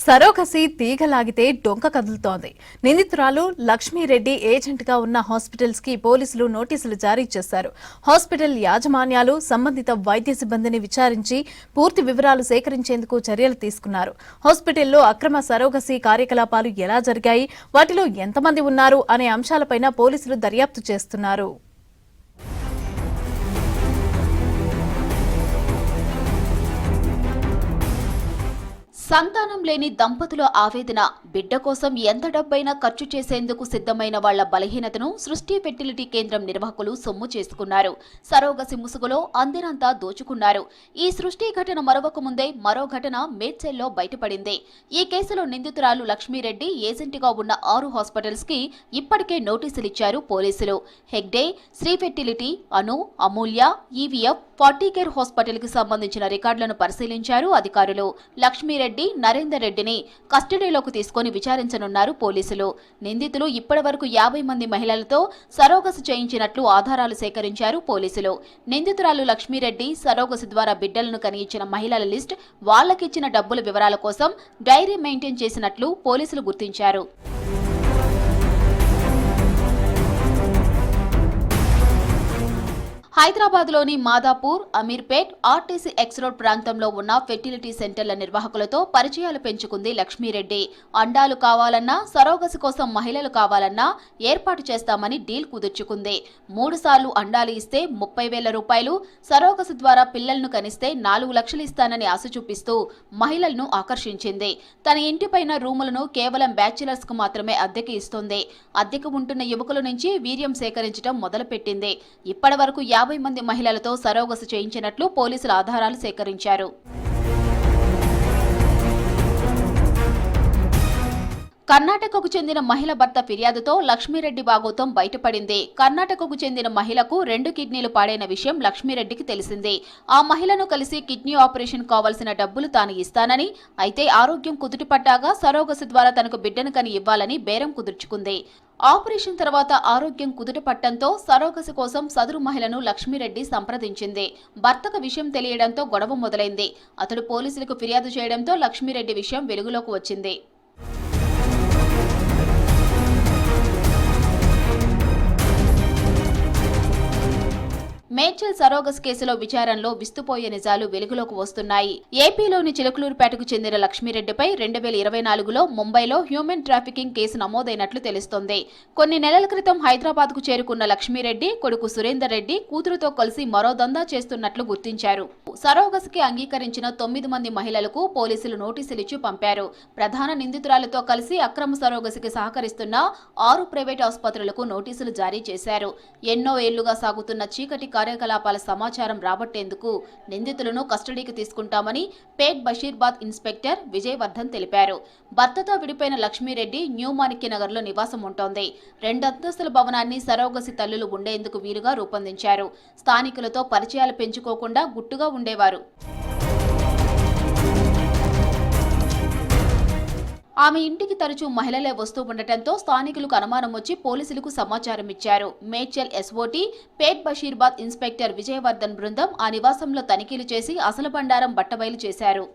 Surrogacy తీగలాగితే డొంక కదులుతోంది. నిందితురాలు Lakshmi Reddy agent గా ఉన్న హాస్పిటల్స్ కి పోలీసులు నోటీసులు జారీ చేశారు. హాస్పిటల్ యాజమాన్యాలు సంబంధిత వైద్య సిబ్బందిని విచారించి పూర్తి వివరాలు సేకరించేందుకు చర్యలు తీసుకున్నారు. హాస్పిటల్లో అక్రమ సరోగసి కార్యకలాపాలు ఎలా జరిగాయి, వాటిలో ఎంతమంది ఉన్నారు అనే అంశాలపైన పోలీసులు దర్యాప్తు చేస్తున్నారు. సంతానం లేని దంపతుల ఆవేదన, బిడ్డ కోసం ఎంత డబ్బైనా ఖర్చు చేసేందుకు సిద్ధమైన వాళ్ల బలహీనతను సృష్టి ఫెర్టిలిటీ కేంద్రం నిర్వాహకులు సొమ్ము చేసుకున్నారు. సరోగసి ముసుగులో అందినంతా దోచుకున్నారు. ఈ సృష్టి ఘటన మరొక ముందే మరో ఘటన మేడ్చల్లో బయటపడింది. ఈ కేసులో నిందితురాలు లక్ష్మీరెడ్డి ఏజెంట్గా ఉన్న 6 హాస్పిటల్స్ కి ఇప్పటికే నోటీసులిచ్చారు పోలీసులు. హెగ్డే, శ్రీ ఫెర్టిలిటీ, అను, అమూల్య, ఈవీఎఫ్, 40 కేర్ హాస్పిటల్ కి సంబంధించిన రికార్డులను పరిశీలించారు అధికారులు. లక్ష్మీరెడ్డి, నరేందర్ రెడ్డిని కస్టడీలోకి తీసుకుని విచారించనున్నారు పోలీసులు. నిందితులు ఇప్పటివరకు 50 మంది మహిళలతో సరోగసి చేయించినట్లు ఆధారాలు సేకరించారు పోలీసులు. నిందితురాలు లక్ష్మీరెడ్డి సరోగసి ద్వారా బిడ్డలను కనియించిన మహిళల లిస్ట్, వాళ్లకిచ్చిన డబ్బుల వివరాల కోసం డైరీ మెయింటైన్ చేసినట్లు పోలీసులు గుర్తించారు. హైదరాబాద్లోని Madhapur, Ameerpet, RTC X road ప్రాంతంలో ఉన్న ఫెర్టిలిటీ సెంటర్ల నిర్వాహకులతో పరిచయాలు పెంచుకుంది లక్ష్మీరెడ్డి. అండాలు కావాలన్నా, సరోగసి కోసం మహిళలు కావాలన్నా ఏర్పాటు చేస్తామని డీల్ కుదుర్చుకుంది. 3 సార్లు అండాలు ఇస్తే 30,000 రూపాయలు, సరోగసి ద్వారా పిల్లలను కనిస్తే 4 లక్షలు ఇస్తానని ఆశ చూపిస్తూ మహిళలను ఆకర్షించింది. తన ఇంటిపైన రూములను కేవలం బ్యాచిలర్స్ కు మాత్రమే అద్దెకి ఇస్తుంది. అద్దెకు ఉంటున్న యువకుల నుంచి వీర్యం సేకరించడం మొదలుపెట్టింది. ఇప్పటి వరకు 50 మంది మహిళలతో సరోగసి చేయించినట్లు పోలీసులు ఆధారాలు సేకరించారు. కర్ణాటకకు చెందిన మహిళ భర్త ఫిర్యాదుతో లక్ష్మీరెడ్డి భాగోతం బయటపడింది. కర్ణాటకకు చెందిన మహిళకు 2 కిడ్నీలు పాడైన విషయం లక్ష్మీరెడ్డికి తెలిసింది. ఆ మహిళను కలిసి కిడ్నీ ఆపరేషన్ కావాల్సిన డబ్బులు తాను ఇస్తానని, అయితే ఆరోగ్యం కుదుటపడ్డాగా సరోగసి ద్వారా తనకు బిడ్డను కని ఇవ్వాలని బేరం కుదుర్చుకుంది. ఆపరేషన్ తర్వాత ఆరోగ్యం కుదుటపట్టడంతో సరోగసి కోసం సదరు మహిళను లక్ష్మీరెడ్డి సంప్రదించింది. భర్తకు విషయం తెలియడంతో గొడవ మొదలైంది. అతడు పోలీసులకు ఫిర్యాదు చేయడంతో లక్ష్మీరెడ్డి విషయం వెలుగులోకి వచ్చింది. మేడ్చల్ సరోగస్ కేసులో విచారణలో విస్తుపోయే నిజాలు వెలుగులోకి వస్తున్నాయి. ఏపీలోని చిలకలూరుపేటకు చెందిన లక్ష్మీరెడ్డిపై 2024లో ముంబైలో హ్యూమన్ ట్రాఫికింగ్ కేసు నమోదైనట్లు తెలుస్తోంది. కొన్ని నెలల క్రితం హైదరాబాద్ కు చేరుకున్న లక్ష్మీరెడ్డి కొడుకు సురేందర్ రెడ్డి కూతురుతో కలిసి మరో దందా చేస్తున్నట్లు గుర్తించారు. సరోగస్ కి అంగీకరించిన 9 మంది మహిళలకు పోలీసులు నోటీసులిచ్చి పంపారు. ప్రధాన నిందితురాలతో కలిసి అక్రమ సరోగసికి సహకరిస్తున్న 6 ప్రైవేట్ ఆసుపత్రులకు నోటీసులు జారీ చేశారు. ఎన్నో ఏళ్లుగా సాగుతున్న చీకటి కార్యకలాపాల సమాచారం రాబట్టేందుకు నిందితులను కస్టడీకి తీసుకుంటామని పేట్ బషీర్బాద్ ఇన్స్పెక్టర్ విజయవర్ధన్ తెలిపారు. భర్తతో విడిపోయిన లక్ష్మీరెడ్డి న్యూ మాణిక్యనగర్లో నివాసం ఉంటోంది. 2 అంతస్తుల భవనాన్ని సరోగసి తల్లులు ఉండేందుకు వీలుగా రూపొందించారు. స్థానికులతో పరిచయాలు పెంచుకోకుండా గుట్టుగా ఉండేవారు. ఆమె ఇంటికి తరచూ మహిళలే వస్తూ ఉండటంతో స్థానికులకు అనుమానం వచ్చి పోలీసులకు సమాచారం ఇచ్చారు. మేడ్చల్ ఎస్ఓటీ పేట్ బషీర్బాద్ ఇన్స్పెక్టర్ విజయవర్ధన్ బృందం ఆ నివాసంలో తనిఖీలు చేసి అసలు బండారం బట్టబయలు చేశారు.